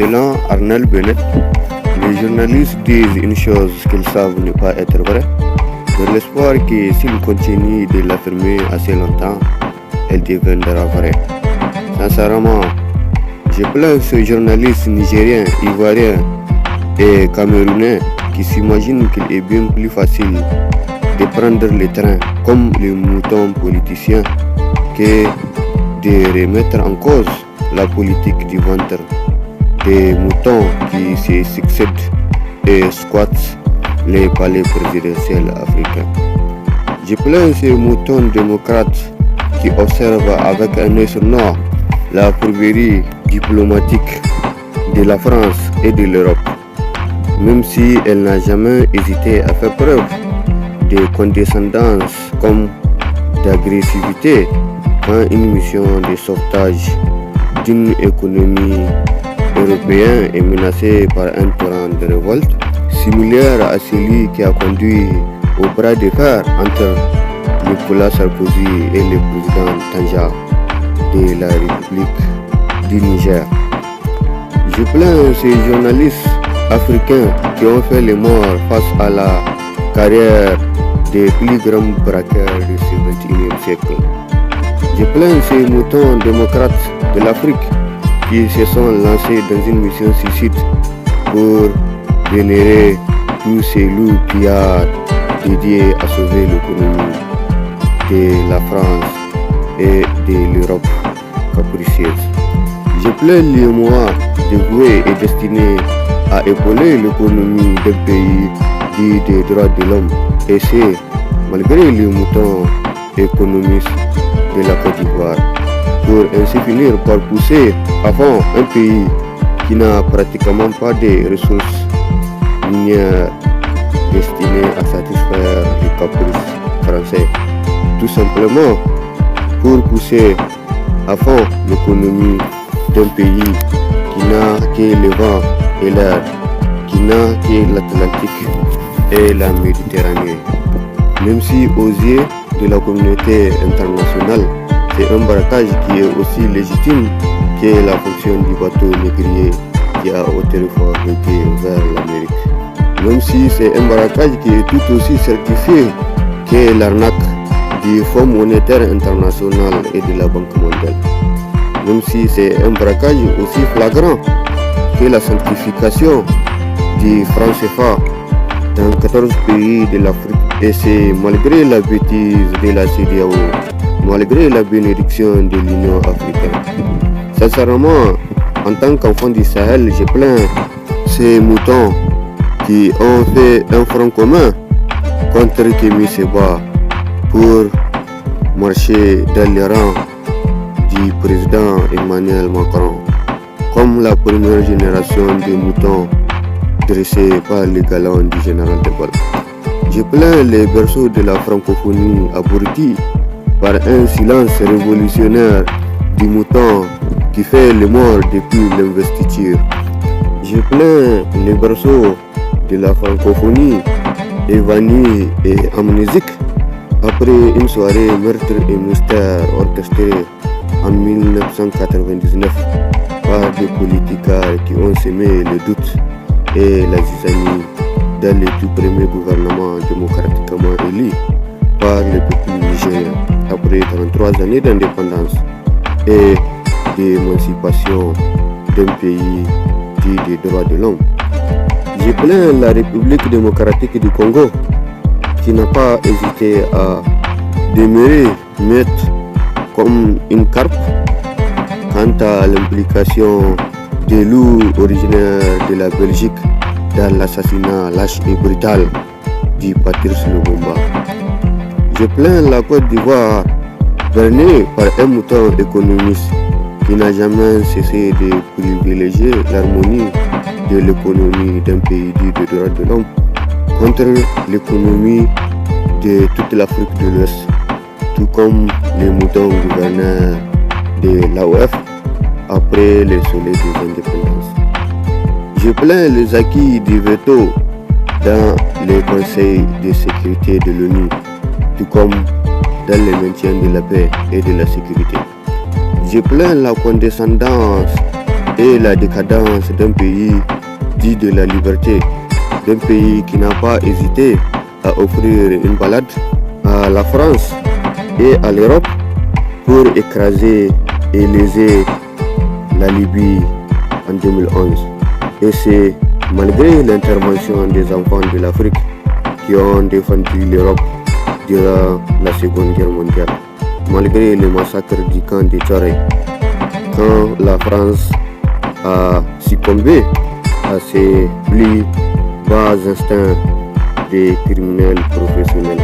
Selon Arnold Bennett, les journalistes disent une chose qu'ils savent ne pas être vraie, dans l'espoir que s'ils continuent de l'affirmer assez longtemps, elle deviendra vraie. Sincèrement, je plains ces journalistes nigériens, ivoiriens et camerounais qui s'imaginent qu'il est bien plus facile de prendre le train comme les moutons politiciens que de remettre en cause la politique du ventre des moutons qui se succèdent et squattent les palais présidentiels africains. Je plains ces moutons démocrates qui observent avec un œil sonore la fourberie diplomatique de la France et de l'Europe, même si elle n'a jamais hésité à faire preuve de condescendance comme d'agressivité quand une mission de sauvetage d'une économie européenne est menacée par un torrent de révolte similaire à celui qui a conduit au bras de fer entre Nicolas Sarkozy et le président Tanja de la République du Niger. Je plains ces journalistes africains qui ont fait les morts face à la carrière des plus grands braqueurs du XXIe siècle. Je plains ces moutons démocrates de l'Afrique qui se sont lancés dans une mission suicide pour vénérer tous ces loups pillards dédiés à sauver l'économie de la France et de l'Europe capricieuse. Je plains les mois dévoués et destinés à épauler l'économie d'un pays dit des droits de l'homme, et c'est malgré les moutons économistes de la Côte d'Ivoire, pour ainsi finir par pousser à fond un pays qui n'a pratiquement pas de ressources minières destinées à satisfaire les caprices français, tout simplement pour pousser à fond l'économie d'un pays qui n'a que le vent et l'air, qui n'a que l'Atlantique et la Méditerranée. Même si aux yeux de la communauté internationale, c'est un braquage qui est aussi légitime que la fonction du bateau négrier qui a autrefois été vers l'Amérique. Même si c'est un braquage qui est tout aussi certifié que l'arnaque du Fonds monétaire international et de la Banque mondiale. Même si c'est un braquage aussi flagrant que la sanctification du franc CFA dans 14 pays de l'Afrique, et c'est malgré la bêtise de la CEDEAO, malgré la bénédiction de l'Union africaine. Sincèrement, en tant qu'enfant du Sahel, je plains ces moutons qui ont fait un front commun contre Kémy Séba pour marcher dans les rangs du président Emmanuel Macron, comme la première génération de moutons dressés par les galons du général de Gaulle. Je plains les berceaux de la francophonie abrutis par un silence révolutionnaire du mouton qui fait les morts depuis l'investiture. Je plains les berceaux de la francophonie évanouis et amnésiques après une soirée meurtre et mystère orchestrée en 1999 par des politiciens qui ont semé le doute et la zizanie dans les tout premiers gouvernements démocratiquement élus par le peuple nigérien après 33 années d'indépendance et d'émancipation d'un pays dit des droits de l'homme. Je plains la République démocratique du Congo qui n'a pas hésité à demeurer muette comme une carpe quant à l'implication des loups originaires de la Belgique dans l'assassinat lâche et brutal du Patrice Lumumba. Je plains la Côte d'Ivoire bernée par un mouton économiste qui n'a jamais cessé de privilégier l'harmonie de l'économie d'un pays dit de droits de l'homme contre l'économie de toute l'Afrique de l'Ouest, tout comme les moutons gouverneurs de l'AOF après le soleil des indépendances. Je plains les acquis du veto dans les conseils de sécurité de l'ONU, tout comme dans le maintien de la paix et de la sécurité. Je plains la condescendance et la décadence d'un pays dit de la liberté, d'un pays qui n'a pas hésité à offrir une balade à la France et à l'Europe pour écraser et léser la Libye en 2011. Et c'est malgré l'intervention des enfants de l'Afrique qui ont défendu l'Europe durant la Seconde Guerre mondiale, malgré les massacres du camp de Tchoré, quand la France a succombé à ses plus bas instincts des criminels professionnels.